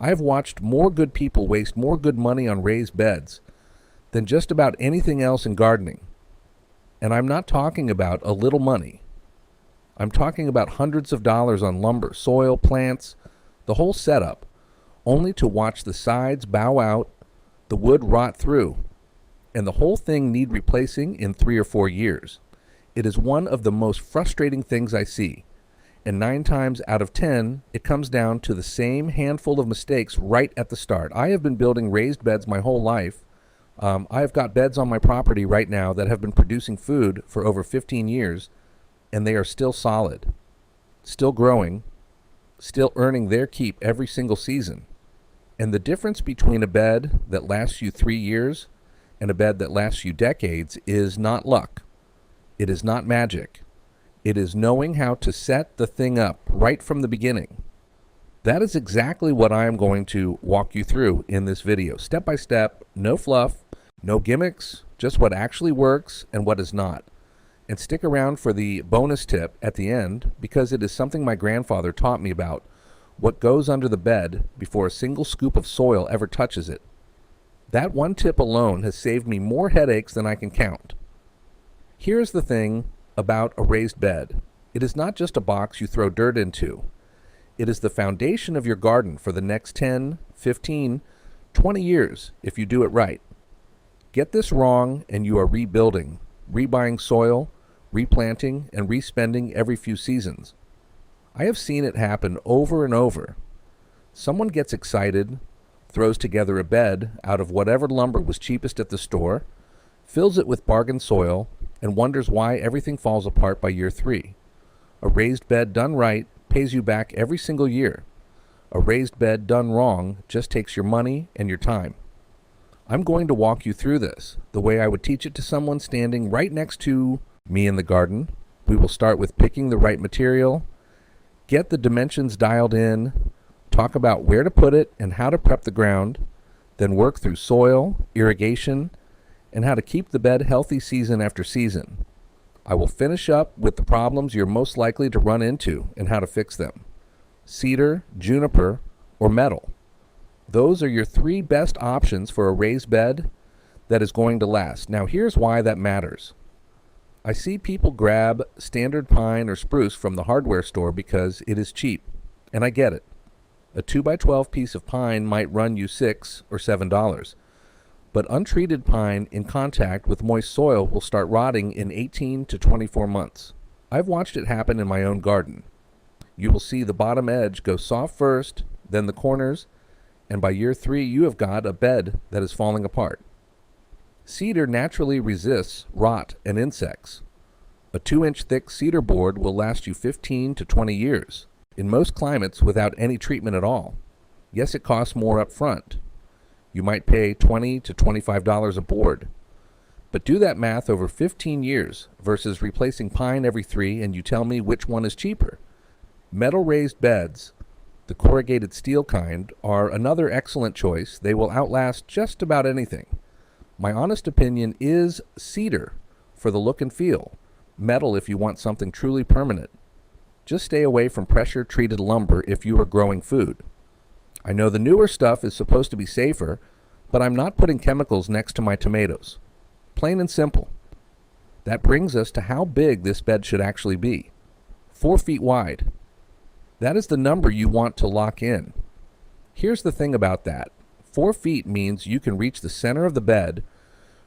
I've watched more good people waste more good money on raised beds than just about anything else in gardening. And I'm not talking about a little money. I'm talking about hundreds of dollars on lumber, soil, plants, the whole setup, only to watch the sides bow out, the wood rot through, and the whole thing need replacing in 3 or 4 years. It is one of the most frustrating things I see. And 9 times out of 10, it comes down to the same handful of mistakes right at the start. I have been building raised beds my whole life. I have got beds on my property right now that have been producing food for over 15 years, and they are still solid, still growing, still earning their keep every single season. And the difference between a bed that lasts you 3 years and a bed that lasts you decades is not luck. It is not magic. It is knowing how to set the thing up right from the beginning. That is exactly what I am going to walk you through in this video. Step by step, no fluff, no gimmicks, just what actually works and what is not. And stick around for the bonus tip at the end, because it is something my grandfather taught me about what goes under the bed before a single scoop of soil ever touches it. That one tip alone has saved me more headaches than I can count. Here's the thing about a raised bed. It is not just a box you throw dirt into. It is the foundation of your garden for the next 10, 15, 20 years if you do it right. Get this wrong and you are rebuilding, rebuying soil, replanting, and respending every few seasons. I have seen it happen over and over. Someone gets excited, throws together a bed out of whatever lumber was cheapest at the store, fills it with bargain soil, and wonders why everything falls apart by year 3. A raised bed done right pays you back every single year. A raised bed done wrong just takes your money and your time. I'm going to walk you through this the way I would teach it to someone standing right next to me in the garden. We will start with picking the right material, get the dimensions dialed in, talk about where to put it and how to prep the ground, then work through soil, irrigation, and how to keep the bed healthy season after season. I will finish up with the problems you're most likely to run into and how to fix them. Cedar, juniper, or metal. Those are your 3 best options for a raised bed that is going to last. Now here's why that matters. I see people grab standard pine or spruce from the hardware store because it is cheap, and I get it. A 2x12 piece of pine might run you $6 or $7, but untreated pine in contact with moist soil will start rotting in 18 to 24 months. I've watched it happen in my own garden. You will see the bottom edge go soft first, then the corners, and by year 3 you have got a bed that is falling apart. Cedar naturally resists rot and insects. A 2-inch thick cedar board will last you 15 to 20 years, in most climates without any treatment at all. Yes, it costs more up front. You might pay $20 to $25 a board. But do that math over 15 years versus replacing pine every 3 and you tell me which one is cheaper. Metal raised beds, the corrugated steel kind, are another excellent choice. They will outlast just about anything. My honest opinion is cedar for the look and feel, metal if you want something truly permanent. Just stay away from pressure-treated lumber if you are growing food. I know the newer stuff is supposed to be safer, but I'm not putting chemicals next to my tomatoes. Plain and simple. That brings us to how big this bed should actually be. 4 feet wide. That is the number you want to lock in. Here's the thing about that. 4 feet means you can reach the center of the bed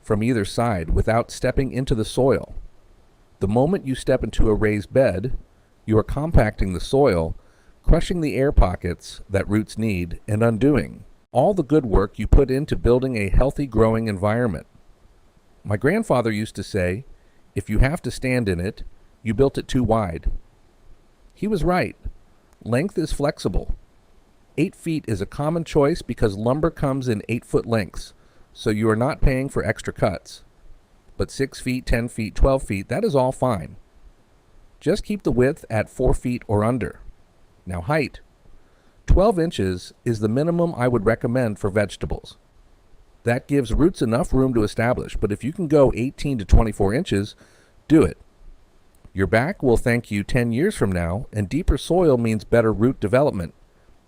from either side without stepping into the soil. The moment you step into a raised bed, you are compacting the soil, crushing the air pockets that roots need, and undoing all the good work you put into building a healthy growing environment. My grandfather used to say, if you have to stand in it, you built it too wide. He was right. Length is flexible. 8 feet is a common choice because lumber comes in 8-foot lengths, so you are not paying for extra cuts. But 6 feet, 10 feet, 12 feet, that is all fine. Just keep the width at 4 feet or under. Now height. 12 inches is the minimum I would recommend for vegetables. That gives roots enough room to establish, but if you can go 18 to 24 inches, do it. Your back will thank you 10 years from now, and deeper soil means better root development,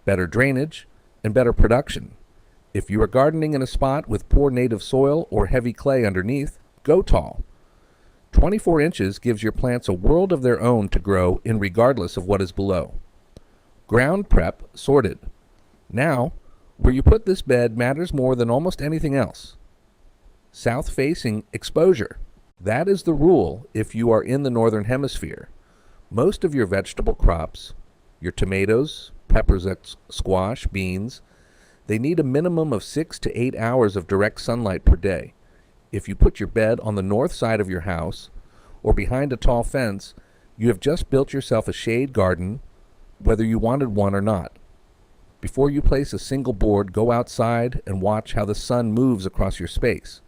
better drainage, and better production. If you are gardening in a spot with poor native soil or heavy clay underneath, go tall. 24 inches gives your plants a world of their own to grow in regardless of what is below. Ground prep sorted. Now, where you put this bed matters more than almost anything else. South-facing exposure. That is the rule if you are in the northern hemisphere. Most of your vegetable crops, your tomatoes, peppers, squash, beans, they need a minimum of 6 to 8 hours of direct sunlight per day. If you put your bed on the north side of your house or behind a tall fence, you have just built yourself a shade garden, whether you wanted one or not. Before you place a single board, go outside and watch how the sun moves across your space.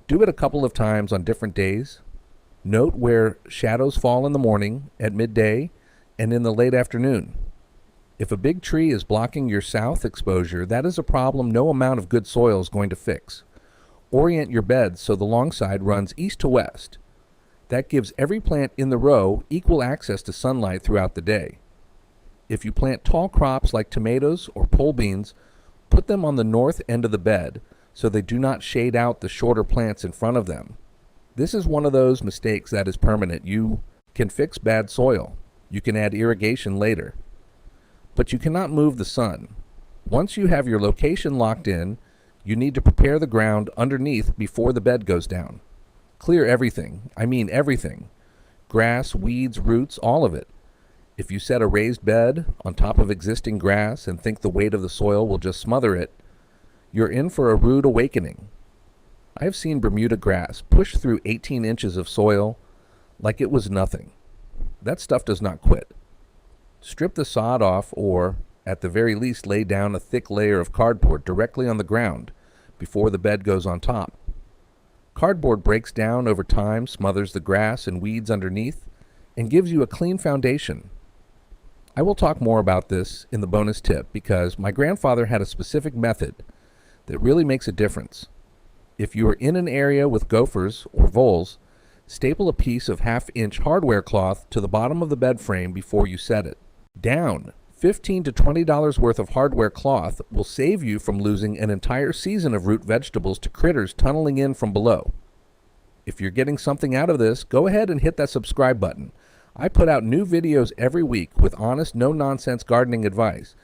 Do it a couple of times on different days. Note where shadows fall in the morning, at midday, and in the late afternoon. If a big tree is blocking your south exposure, that is a problem no amount of good soil is going to fix. Orient your bed so the long side runs east to west. That gives every plant in the row equal access to sunlight throughout the day. If you plant tall crops like tomatoes or pole beans, put them on the north end of the bed so they do not shade out the shorter plants in front of them. This is one of those mistakes that is permanent. You can fix bad soil. You can add irrigation later. But you cannot move the sun. Once you have your location locked in, you need to prepare the ground underneath before the bed goes down. Clear everything. I mean everything. Grass, weeds, roots, all of it. If you set a raised bed on top of existing grass and think the weight of the soil will just smother it, you're in for a rude awakening. I have seen Bermuda grass push through 18 inches of soil like it was nothing. That stuff does not quit. Strip the sod off or, at the very least, lay down a thick layer of cardboard directly on the ground before the bed goes on top. Cardboard breaks down over time, smothers the grass and weeds underneath, and gives you a clean foundation. I will talk more about this in the bonus tip because my grandfather had a specific method that really makes a difference. If you are in an area with gophers or voles, staple a piece of half-inch hardware cloth to the bottom of the bed frame before you set it. Down. $15 to $20 worth of hardware cloth will save you from losing an entire season of root vegetables to critters tunneling in from below. If you're getting something out of this, go ahead and hit that subscribe button. I put out new videos every week with honest, no-nonsense gardening advice.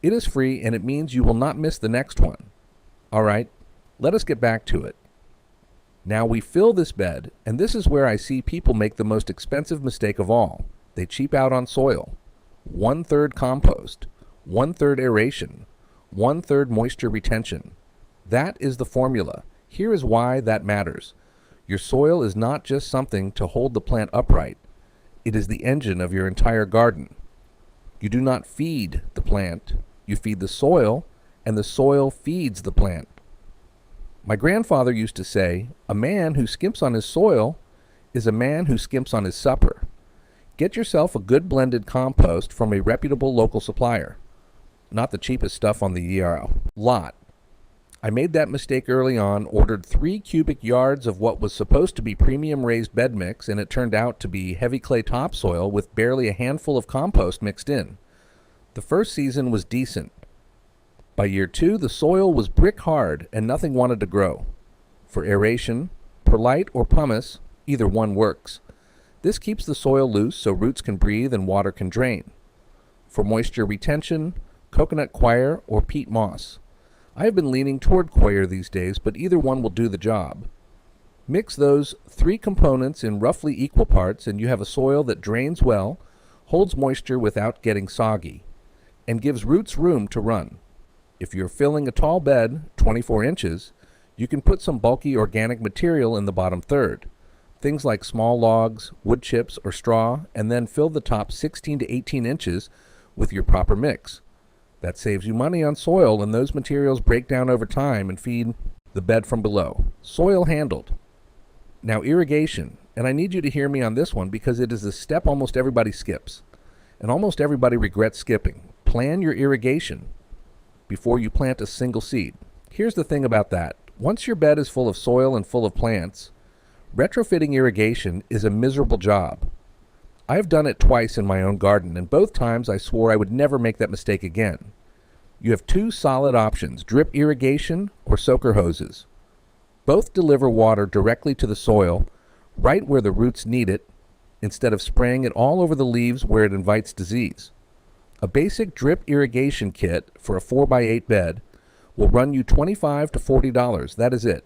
It is free and it means you will not miss the next one. All right, let us get back to it. Now we fill this bed, and this is where I see people make the most expensive mistake of all. They cheap out on soil. 1/3 compost, 1/3 aeration, 1/3 moisture retention. That is the formula. Here is why that matters. Your soil is not just something to hold the plant upright. It is the engine of your entire garden. You do not feed the plant. You feed the soil, and the soil feeds the plant. My grandfather used to say, a man who skimps on his soil is a man who skimps on his supper. Get yourself a good blended compost from a reputable local supplier. Not the cheapest stuff on the lot. I made that mistake early on, ordered 3 cubic yards of what was supposed to be premium raised bed mix, and it turned out to be heavy clay topsoil with barely a handful of compost mixed in. The first season was decent. By year 2, the soil was brick hard and nothing wanted to grow. For aeration, perlite or pumice, either one works. This keeps the soil loose so roots can breathe and water can drain. For moisture retention, coconut coir or peat moss. I have been leaning toward coir these days, but either one will do the job. Mix those 3 components in roughly equal parts and you have a soil that drains well, holds moisture without getting soggy, and gives roots room to run. If you're filling a tall bed, 24 inches, you can put some bulky organic material in the bottom third. Things like small logs, wood chips, or straw, and then fill the top 16 to 18 inches with your proper mix. That saves you money on soil, and those materials break down over time and feed the bed from below. Soil handled. Now irrigation, and I need you to hear me on this one because it is a step almost everybody skips, and almost everybody regrets skipping. Plan your irrigation before you plant a single seed. Here's the thing about that. Once your bed is full of soil and full of plants, retrofitting irrigation is a miserable job. I've done it twice in my own garden, and both times I swore I would never make that mistake again. You have two solid options: drip irrigation or soaker hoses. Both deliver water directly to the soil, right where the roots need it, instead of spraying it all over the leaves where it invites disease. A basic drip irrigation kit for a 4x8 bed will run you $25 to $40. That is it.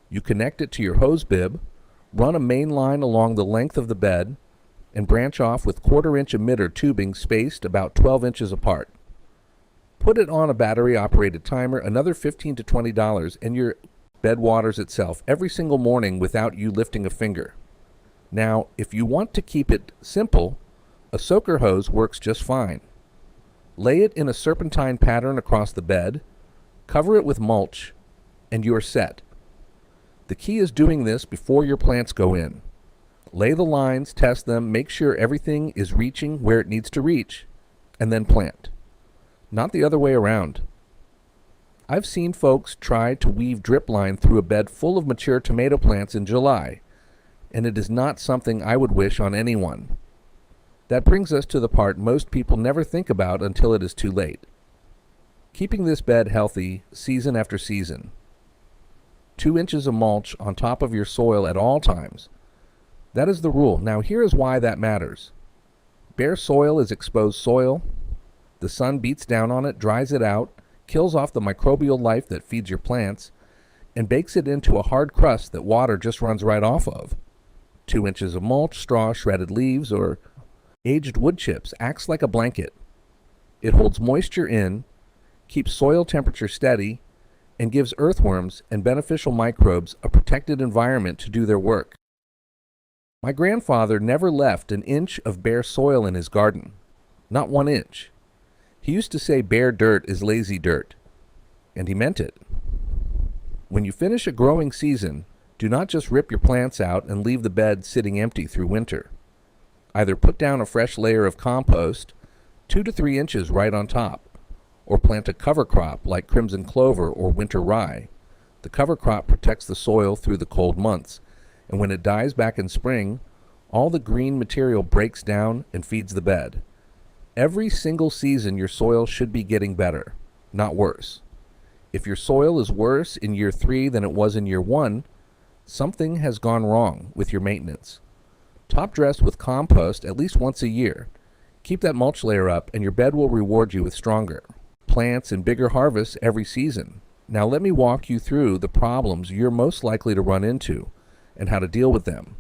You connect it to your hose bib, run a main line along the length of the bed, and branch off with 1/4-inch emitter tubing spaced about 12 inches apart. Put it on a battery-operated timer, another $15 to $20, and your bed waters itself every single morning without you lifting a finger. Now, if you want to keep it simple, a soaker hose works just fine. Lay it in a serpentine pattern across the bed, cover it with mulch, and you are set. The key is doing this before your plants go in. Lay the lines, test them, make sure everything is reaching where it needs to reach, and then plant. Not the other way around. I've seen folks try to weave drip line through a bed full of mature tomato plants in July, and it is not something I would wish on anyone. That brings us to the part most people never think about until it is too late. Keeping this bed healthy season after season. 2 inches of mulch on top of your soil at all times. That is the rule. Now here is why that matters. Bare soil is exposed soil. The sun beats down on it, dries it out, kills off the microbial life that feeds your plants, and bakes it into a hard crust that water just runs right off of. 2 inches of mulch, straw, shredded leaves, or aged wood chips acts like a blanket. It holds moisture in, keeps soil temperature steady, and gives earthworms and beneficial microbes a protected environment to do their work. My grandfather never left an inch of bare soil in his garden. Not 1 inch. He used to say bare dirt is lazy dirt, and he meant it. When you finish a growing season, do not just rip your plants out and leave the bed sitting empty through winter. Either put down a fresh layer of compost, 2 to 3 inches right on top, or plant a cover crop like crimson clover or winter rye. The cover crop protects the soil through the cold months, and when it dies back in spring, all the green material breaks down and feeds the bed. Every single season your soil should be getting better, not worse. If your soil is worse in year 3 than it was in year 1, something has gone wrong with your maintenance. Top dress with compost at least once a year. Keep that mulch layer up and your bed will reward you with stronger plants and bigger harvests every season. Now let me walk you through the problems you're most likely to run into and how to deal with them.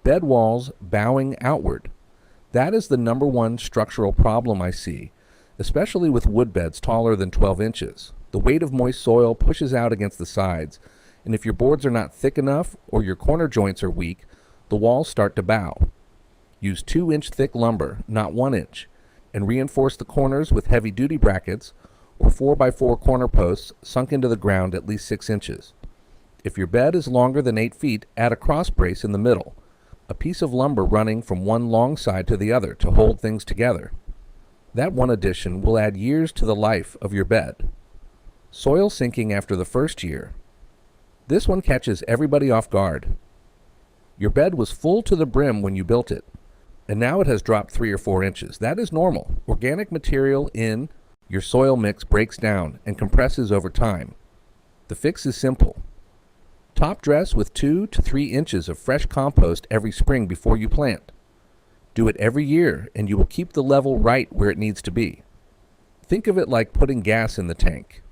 Bed walls bowing outward. That is the number one structural problem I see, especially with wood beds taller than 12 inches. The weight of moist soil pushes out against the sides, and if your boards are not thick enough or your corner joints are weak, the walls start to bow. Use 2-inch thick lumber, not 1 inch, and reinforce the corners with heavy-duty brackets or 4x4 corner posts sunk into the ground at least 6 inches. If your bed is longer than 8 feet, add a cross brace in the middle, a piece of lumber running from one long side to the other to hold things together. That one addition will add years to the life of your bed. Soil sinking after the first year. This one catches everybody off guard. Your bed was full to the brim when you built it, and now it has dropped 3 or 4 inches. That is normal. Organic material in your soil mix breaks down and compresses over time. The fix is simple. Top dress with 2 to 3 inches of fresh compost every spring before you plant. Do it every year and you will keep the level right where it needs to be. Think of it like putting gas in the tank.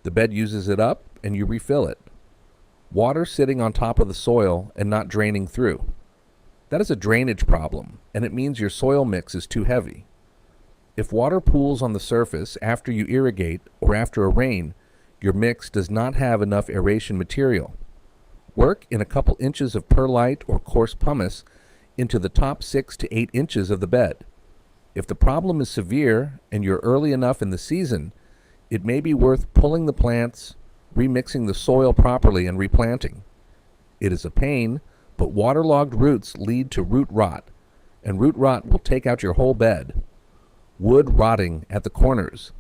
The bed uses it up and you refill it. Water sitting on top of the soil and not draining through. That is a drainage problem, and it means your soil mix is too heavy. If water pools on the surface after you irrigate or after a rain, your mix does not have enough aeration material. Work in a couple inches of perlite or coarse pumice into the top 6 to 8 inches of the bed. If the problem is severe and you're early enough in the season, it may be worth pulling the plants, remixing the soil properly, and replanting. It is a pain, but waterlogged roots lead to root rot, and root rot will take out your whole bed. Wood rotting at the corners.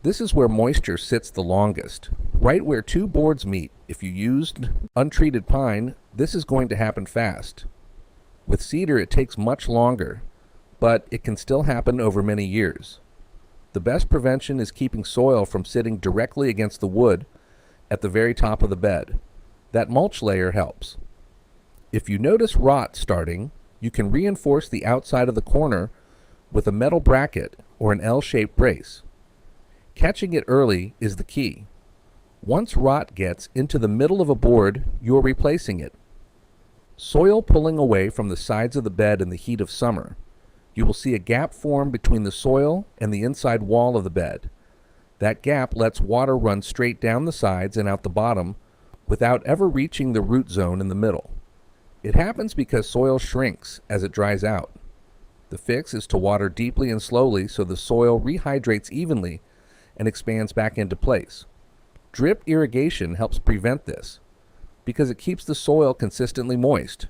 This is where moisture sits the longest, right where 2 boards meet. If you used untreated pine, this is going to happen fast. With cedar, it takes much longer, but it can still happen over many years. The best prevention is keeping soil from sitting directly against the wood at the very top of the bed. That mulch layer helps. If you notice rot starting, you can reinforce the outside of the corner with a metal bracket or an L-shaped brace. Catching it early is the key. Once rot gets into the middle of a board, you're replacing it. Soil pulling away from the sides of the bed in the heat of summer. You will see a gap form between the soil and the inside wall of the bed. That gap lets water run straight down the sides and out the bottom without ever reaching the root zone in the middle. It happens because soil shrinks as it dries out. The fix is to water deeply and slowly so the soil rehydrates evenly and expands back into place. Drip irrigation helps prevent this because it keeps the soil consistently moist.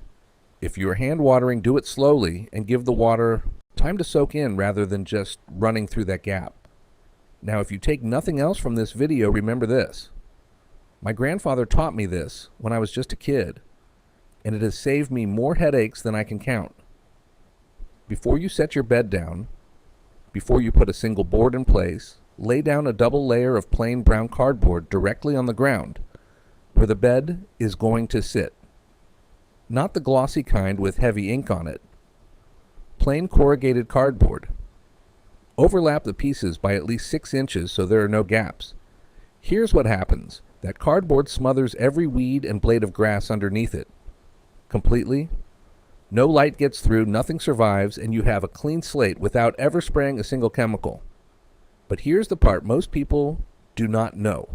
If you are hand watering, do it slowly and give the water time to soak in rather than just running through that gap. Now, if you take nothing else from this video, remember this. My grandfather taught me this when I was just a kid, and it has saved me more headaches than I can count. Before you set your bed down, before you put a single board in place, lay down a double layer of plain brown cardboard directly on the ground where the bed is going to sit. Not the glossy kind with heavy ink on it. Plain corrugated cardboard. Overlap the pieces by at least 6 inches so there are no gaps. Here's what happens. That cardboard smothers every weed and blade of grass underneath it. Completely. No light gets through, nothing survives, and you have a clean slate without ever spraying a single chemical. But here's the part most people do not know.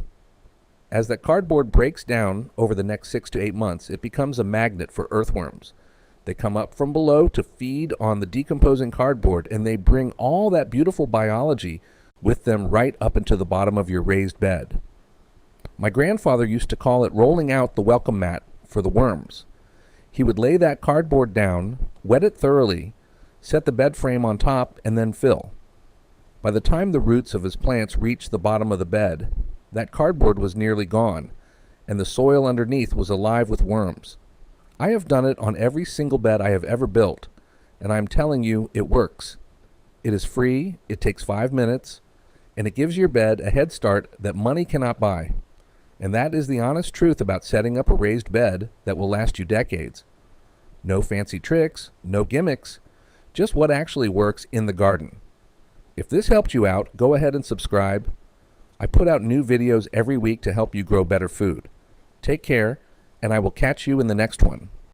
As that cardboard breaks down over the next 6 to 8 months, it becomes a magnet for earthworms. They come up from below to feed on the decomposing cardboard, and they bring all that beautiful biology with them right up into the bottom of your raised bed. My grandfather used to call it rolling out the welcome mat for the worms. He would lay that cardboard down, wet it thoroughly, set the bed frame on top, and then fill. By the time the roots of his plants reached the bottom of the bed, that cardboard was nearly gone, and the soil underneath was alive with worms. I have done it on every single bed I have ever built, and I'm telling you, it works. It is free, it takes 5 minutes, and it gives your bed a head start that money cannot buy. And that is the honest truth about setting up a raised bed that will last you decades. No fancy tricks, no gimmicks, just what actually works in the garden. If this helped you out, go ahead and subscribe. I put out new videos every week to help you grow better food. Take care, and I will catch you in the next one.